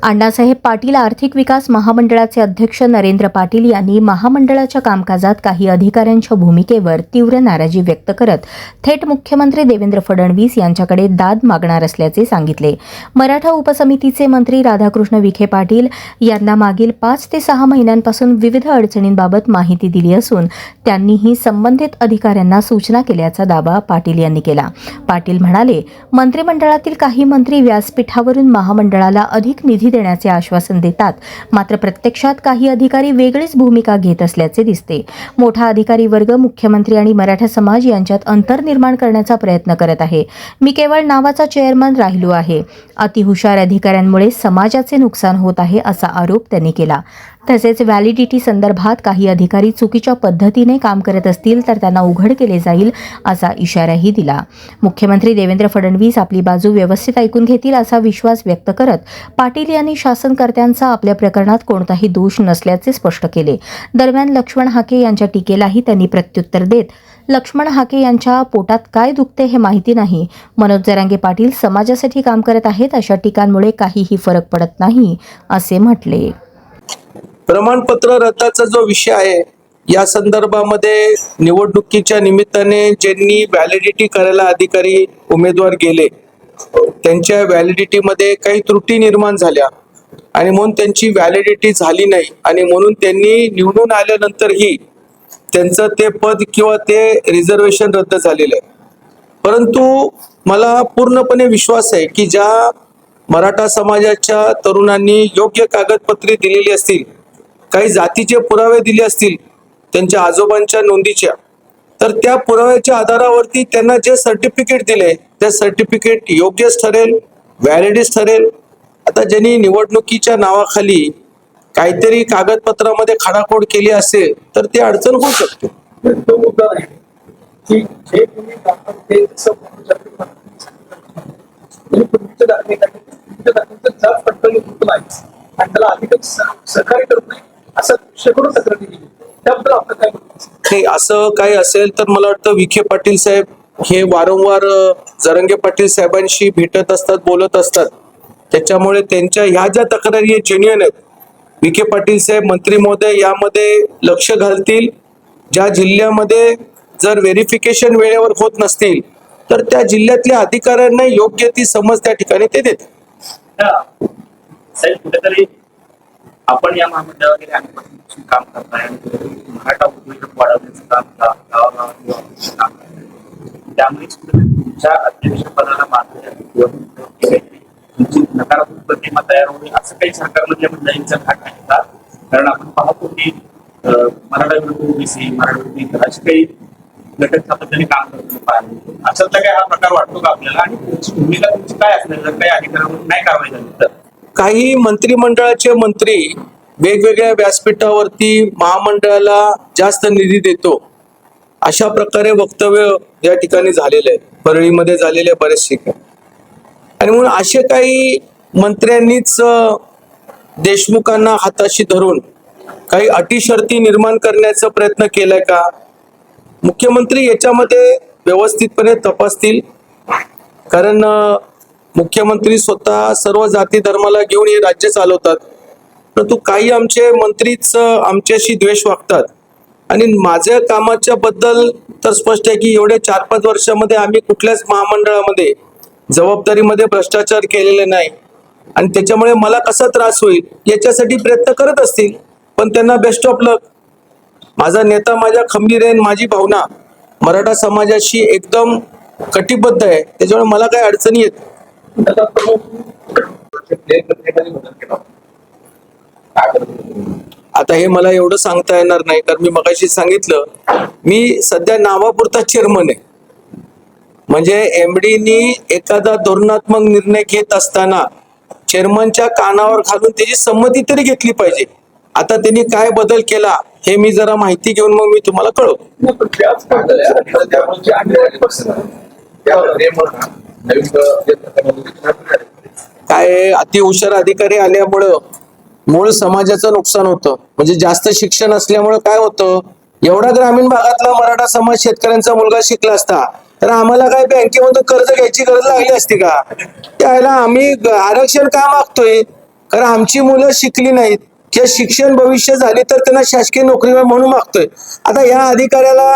अण्णासाहेब पाटील आर्थिक विकास महामंडळाचे अध्यक्ष नरेंद्र पाटील यांनी महामंडळाच्या कामकाजात काही अधिकाऱ्यांच्या भूमिकेवर तीव्र नाराजी व्यक्त करत थेट मुख्यमंत्री देवेंद्र फडणवीस यांच्याकडे दाद मागणार असल्याचे सांगितले। मराठा उपसमितीचे मंत्री राधाकृष्ण विखे पाटील यांना मागील 5 ते 6 महिन्यांपासून विविध अडचणींबाबत माहिती दिली असून त्यांनीही संबंधित अधिकाऱ्यांना सूचना केल्याचा दावा पाटील यांनी केला। पाटील म्हणाले, मंत्रिमंडळातील काही मंत्री व्यासपीठावरून महामंडळाला अधिक निधी देण्याचे आश्वासन देतात, मात्र प्रत्यक्षात काही अधिकारी वेगळीच भूमिका घेत असल्याचे दिसते। मोठा अधिकारी वर्ग मुख्यमंत्री आणि मराठा समाज यांच्यात अंतर निर्माण करण्याचा प्रयत्न करत आहे। मी केवळ नावाचा चेअरमन राहिलो आहे। अतिहुशार अधिकाऱ्यांमुळे समाजाचे नुकसान होत आहे असा आरोप त्यांनी केला। तसेच व्हॅलिडिटी संदर्भात काही अधिकारी चुकीच्या पद्धतीने काम करत असतील तर त्यांना उघड केले जाईल असा इशाराही दिला। मुख्यमंत्री देवेंद्र फडणवीस आपली बाजू व्यवस्थित ऐकून घेतील असा विश्वास व्यक्त करत पाटील यांनी शासनकर्त्यांचा आपल्या प्रकरणात कोणताही दोष नसल्याचे स्पष्ट केले। दरम्यान लक्ष्मण हाके यांच्या टीकेलाही त्यांनी प्रत्युत्तर देत, लक्ष्मण हाके यांच्या पोटात काय दुखते हे माहिती नाही। मनोज जरांगे पाटील समाजासाठी काम करत आहेत, अशा टीकांमुळे काहीही फरक पडत नाही असे म्हटले। प्रमाणपत्र रद्दाचा जो विषय आहे या संदर्भामध्ये निवडणुकीच्या निमित्ताने ज्यांनी व्हॅलिडिटी करायला अधिकारी उमेदवार गेले त्यांच्या व्हॅलिडिटीमध्ये काही त्रुटी निर्माण झाल्या आणि म्हणून त्यांची व्हॅलिडिटी झाली नाही आणि म्हणून त्यांनी निवडून आल्यानंतरही त्यांचं ते पद किंवा ते रिझर्वेशन रद्द झालेलं आहे। परंतु मला पूर्णपणे विश्वास आहे की ज्या मराठा समाजाच्या तरुणांनी योग्य कागदपत्रे दिलेली असतील, काही जातीचे पुरावे दिले असतील त्यांच्या आजोबांच्या नोंदीच्या, तर त्या पुराव्याच्या आधारावरती त्यांना जे सर्टिफिकेट दिले ते सर्टिफिकेट योग्यच ठरेल, व्हॅलिडच ठरेल। आता ज्यांनी निवडणुकीच्या नावाखाली काहीतरी कागदपत्रामध्ये खाडाखोड केली असेल तर ते अडचण होऊ शकते। असं काही असेल तर मला वाटतं विखे पाटील साहेब हे वारंवार जरांगे पाटील साहेबांशी भेटत असतात, बोलत असतात, त्याच्यामुळे त्यांच्या ह्या ज्या तक्रारी जेन्युइन आहेत। विखे पाटील साहेब मंत्री महोदय यामध्ये लक्ष घालतील। ज्या जिल्ह्यामध्ये जर व्हेरिफिकेशन वेळेवर होत नसतील तर त्या जिल्ह्यातल्या अधिकाऱ्यांना योग्य ती समज त्या ठिकाणी ते देतील। साहेब, कुठेतरी आपण या महामंडळामध्ये आधीपासून काम करताय, मराठा उद्योजक वाढवण्याचं काम त्यामुळे तुमच्या अध्यक्षपदाला मात्र नकारात्मक प्रतिमा तयार होईल असं काही सरकारमध्ये मंडळींचा भाग आहे का? कारण आपण पाहतो की मराठा विरुद्ध ओबीसी, मराठा विरुद्ध असे काही घटक सातत्याने काम करतो पाहिजे। अशातला काय हा प्रकार वाटतो का आपल्याला आणि भूमिका तुमची काय असणार जर काही अधिकाऱ्यांवर नाही कारवाई झाली तर? काही मंत्रिमंडळाचे मंत्री वेगवेगळ्या व्यासपीठावरती महामंडळाला जास्त निधी देतो अशा प्रकारे वक्तव्य या ठिकाणी झालेलं आहे, परळीमध्ये झालेले बरेच ठिकाणी। आणि म्हणून असे काही मंत्र्यांनीच देशमुखांना हाताशी धरून काही अटी शर्ती निर्माण करण्याचा प्रयत्न केलाय का? मुख्यमंत्री याच्यामध्ये व्यवस्थितपणे तपासतील, कारण मुख्यमंत्री स्वतः सर्व जाती धर्माला घेऊन हे राज्य चालवतात। परंतु काही आमचे मंत्रीच आमच्याशी द्वेष वागतात आणि माझ्या कामाच्या बद्दल तर स्पष्ट आहे की एवढ्या 4-5 वर्षामध्ये आम्ही कुठल्याच महामंडळामध्ये जबाबदारीमध्ये भ्रष्टाचार केलेले नाही आणि त्याच्यामुळे मला कसा त्रास होईल याच्यासाठी प्रयत्न करत असतील, पण त्यांना बेस्ट ऑफ लक। माझा नेता माझ्या खंबीर आहे, माझी भावना मराठा समाजाशी एकदम कटिबद्ध आहे, त्याच्यामुळे मला काही अडचणी येत। आता हे मला एवढं सांगता येणार नाही, कारण मी मगाशी सांगितलं मी सध्या नावापुरता चेअरमन आहे। म्हणजे एमडीनी एखादा धोरणात्मक निर्णय घेत असताना चेअरमनच्या कानावर घालून त्याची संमती तरी घेतली पाहिजे। आता त्यांनी काय बदल केला हे मी जरा माहिती घेऊन मग मी तुम्हाला कळवतो। काय अतिहुशार अधिकारी आल्यामुळं मूळ समाजाचं नुकसान होतं। म्हणजे जास्त शिक्षण असल्यामुळे काय होतं, एवढा ग्रामीण भागातला मराठा समाज शेतकऱ्यांचा मुलगा शिकला असता तर आम्हाला काय बँकेमधून कर्ज घ्यायची गरज लागली असती का? त्याला आम्ही आरक्षण का मागतोय? कारण आमची मुलं शिकली नाहीत किंवा शिक्षण भविष्य झाली तर त्यांना शासकीय नोकरी म्हणून मागतोय. आता या अधिकाऱ्याला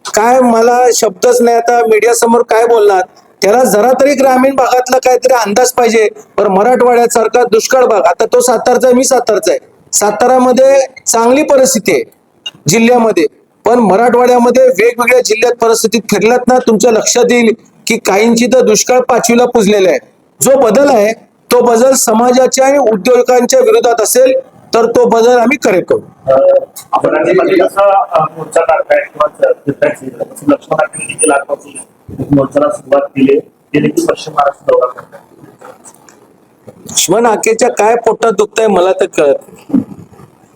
काय, मला शब्दच नाही आता मीडिया समोर काय बोलणार. त्याला जरा तरी ग्रामीण भागातला काहीतरी अंदाज पाहिजे. पण मराठवाड्यासारखा दुष्काळ भाग, आता तो सातारचा आहे, मी सातारचा आहे. सातारामध्ये चांगली परिस्थिती आहे जिल्ह्यामध्ये, पण मराठवाड्यामध्ये वेगवेगळ्या जिल्ह्यात परिस्थितीत फिरलात ना, तुमच्या लक्षात येईल की काहींची तर दुष्काळ 5वीला पुजलेला आहे. जो बदल आहे तो बदल समाजाच्या आणि उद्योजकांच्या विरोधात असेल तर तो बदल आम्ही करू. आपण राज्यामध्ये कसा मोर्चा काढताय किंवा लक्ष्मण आठवले देखील आजपासून मोर्चाला सुरुवात केली, ते देखील पश्चिम महाराष्ट्र दौरा करतात. लक्ष्मण हाकेच्या काय पोटात दुखतंय मला तर कळत नाही.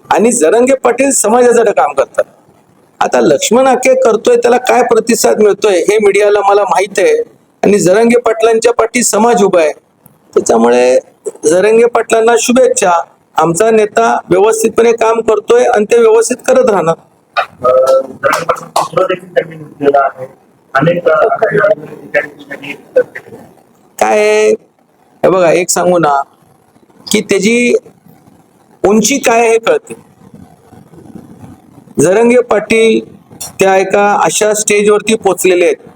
आणि जरांगे पाटील समाजाचं काम करतात. आता लक्ष्मण हाके करतोय त्याला काय प्रतिसाद मिळतोय हे मीडियाला मला माहित आहे. आणि जरांगे पाटलांच्या पाठी समाज उभा आहे, त्याच्यामुळे जरांगे पाटलांना शुभेच्छा. आमचा नेता व्यवस्थितपणे काम करतोय आणि ते व्यवस्थित करत राहणार. काय आहे हे बघा, एक सांगू ना की त्याची उंची काय हे कळते. जरांगे पाटील त्या एका अशा स्टेजवरती पोहोचलेले आहेत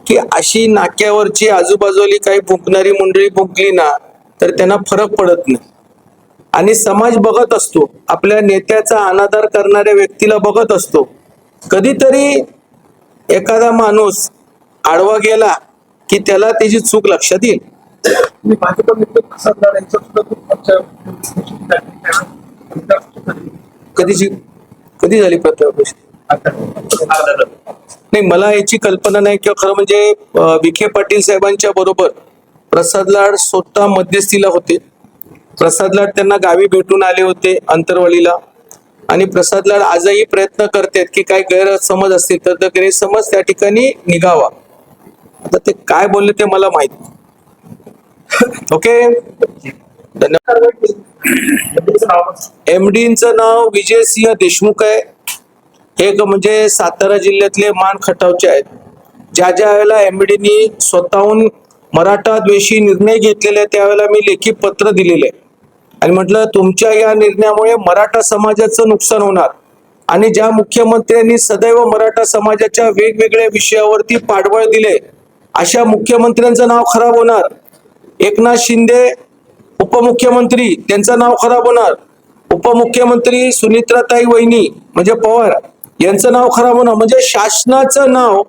की अशी नाक्यावरची आजूबाजूली काही भुंकणारी मंडळी भुंकली ना तर त्यांना फरक पडत नाही. आणि समाज बघत असतो, आपल्या नेत्याचा अनादर करणाऱ्या व्यक्तीला बघत असतो. कधीतरी एखादा माणूस आडवा गेला की त्याला त्याची चूक लक्षात येईल. कधी झाली प्रताप? नाही, मला याची कल्पना नाही. किंवा खरं म्हणजे विखे पाटील साहेबांच्या बरोबर प्रसाद लाड स्वतः मध्यस्थीला होते. प्रसाद लाड त्यांना गावी भेटून आले होते अंतरवलीला. आणि प्रसाद लाड आजही प्रयत्न करतात की काय गैरसमज असतील तर गैरसमज त्या ठिकाणी निघावा. आता ते काय बोलले ते मला माहित नाही. ओके, धन्यवाद. एमडीचं नाव विजयसिंह देशमुख आहे. हे म्हणजे सातारा जिल्ह्यातले मान खटावचे आहेत. ज्या ज्या वेळेला एमडीनी स्वतःहून मराठा द्वेषी निर्णय घेतलेले त्यावेळेला मी लेखी पत्र दिलेले आणि म्हटलं तुमच्या या निर्णयामुळे मराठा समाजाचं नुकसान होणार. आणि ज्या मुख्यमंत्र्यांनी सदैव मराठा समाजाच्या वेगवेगळ्या विषयावरती पाठबळ दिले अशा मुख्यमंत्र्यांचं नाव खराब होणार. एकनाथ शिंदे उपमुख्यमंत्री, त्यांचं नाव खराब होणार. उपमुख्यमंत्री सुनित्राताई वहिनी म्हणजे पवार यांचं नाव खराब होणार. म्हणजे शासनाचं नाव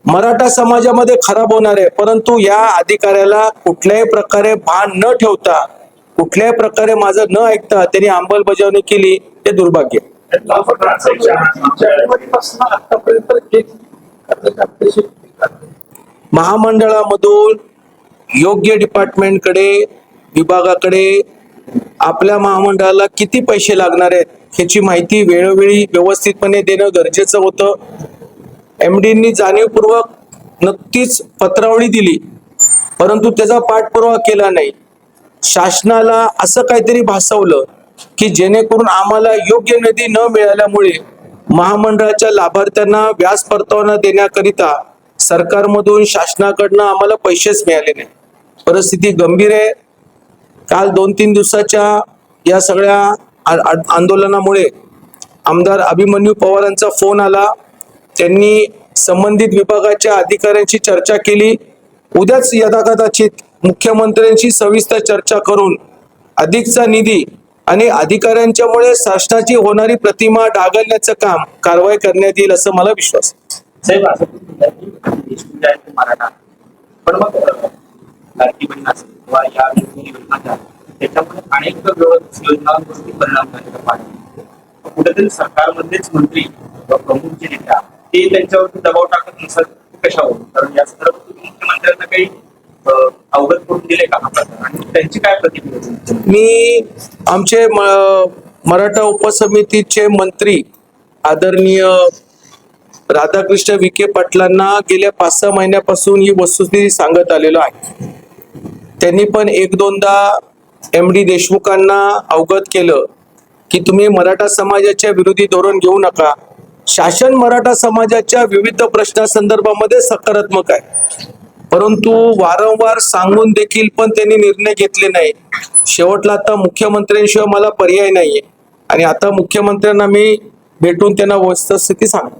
मराठा समाजामध्ये खराब होणार आहे. परंतु या अधिकाऱ्याला कुठल्याही प्रकारे भान न ठेवता, कुठल्याही प्रकारे माझं न ऐकता त्यांनी अंमलबजावणी केली, ते दुर्भाग्य. महामंडळामधून योग्य डिपार्टमेंटकडे, विभागाकडे आपल्या महामंडळाला किती पैसे लागणार आहेत ह्याची माहिती वेळोवेळी व्यवस्थितपणे देणं गरजेचं होतं. एमडींनी जाणीवपूर्वक नक्कीच पत्रावळी दिली, परंतु त्याचा पाठपुरावा केला नाही. शासनाला असं काहीतरी भासवलं की जेणेकरून आम्हाला योग्य निधी न मिळाल्यामुळे महामंडळाच्या लाभार्थ्यांना व्याज परतावा देण्याकरिता सरकारमधून, शासनाकडनं आम्हाला पैसेच मिळाले नाही. परिस्थिती गंभीर आहे. काल 2-3 दिवसाच्या या सगळ्या आंदोलनामुळे आमदार अभिमन्यू पवारांचा फोन आला. त्यांनी संबंधित विभागाच्या अधिकाऱ्यांशी चर्चा केली. उद्याच यथाकथित मुख्यमंत्र्यांशी सविस्तर चर्चा करून अधिकचा निधी आणि अधिकाऱ्यांच्यामुळे शासनाची होणारी प्रतिमा डागलण्याचं काम कारवाई करण्यात येईल असं मला विश्वास आहे. साहेब, असं देशमुख आहेत मराठा, पण मग लाडकी बहीण असेल किंवा या योजना त्याच्यामुळे अनेक योजनांवरती परिणाम झालेला पाहिजे. कुठेतरी सरकारमधलेच मंत्री प्रमुख जे नेता ते त्यांच्यावरती दबाव टाकत नसत कशावर? कारण या संदर्भात मुख्यमंत्र्यांना काही अवगत करून दिले का आणि त्यांची काय प्रतिक्रिया? मी आमचे मराठा उपसमितीचे मंत्री आदरणीय राधाकृष्ण विखे पाटलांना गेल्या 5-6 महिन्यापासून ही वस्तुस्थिती सांगत आलेलो आहे. त्यांनी पण 1-2दा एमडी देशमुखांना अवगत केलं की तुम्ही मराठा समाजाच्या विरोधी धोरण घेऊ नका. शासन मराठा समाजाच्या विविध प्रश्नासंदर्भामध्ये सकारात्मक आहे. परंतु वारंवार सांगून देखील पण त्यांनी निर्णय घेतले नाही. शेवटला आता मुख्यमंत्र्यांशिवाय मला पर्याय नाहीये आणि आता मुख्यमंत्र्यांना मी भेटून त्यांना वस्तुस्थिती सांगतो.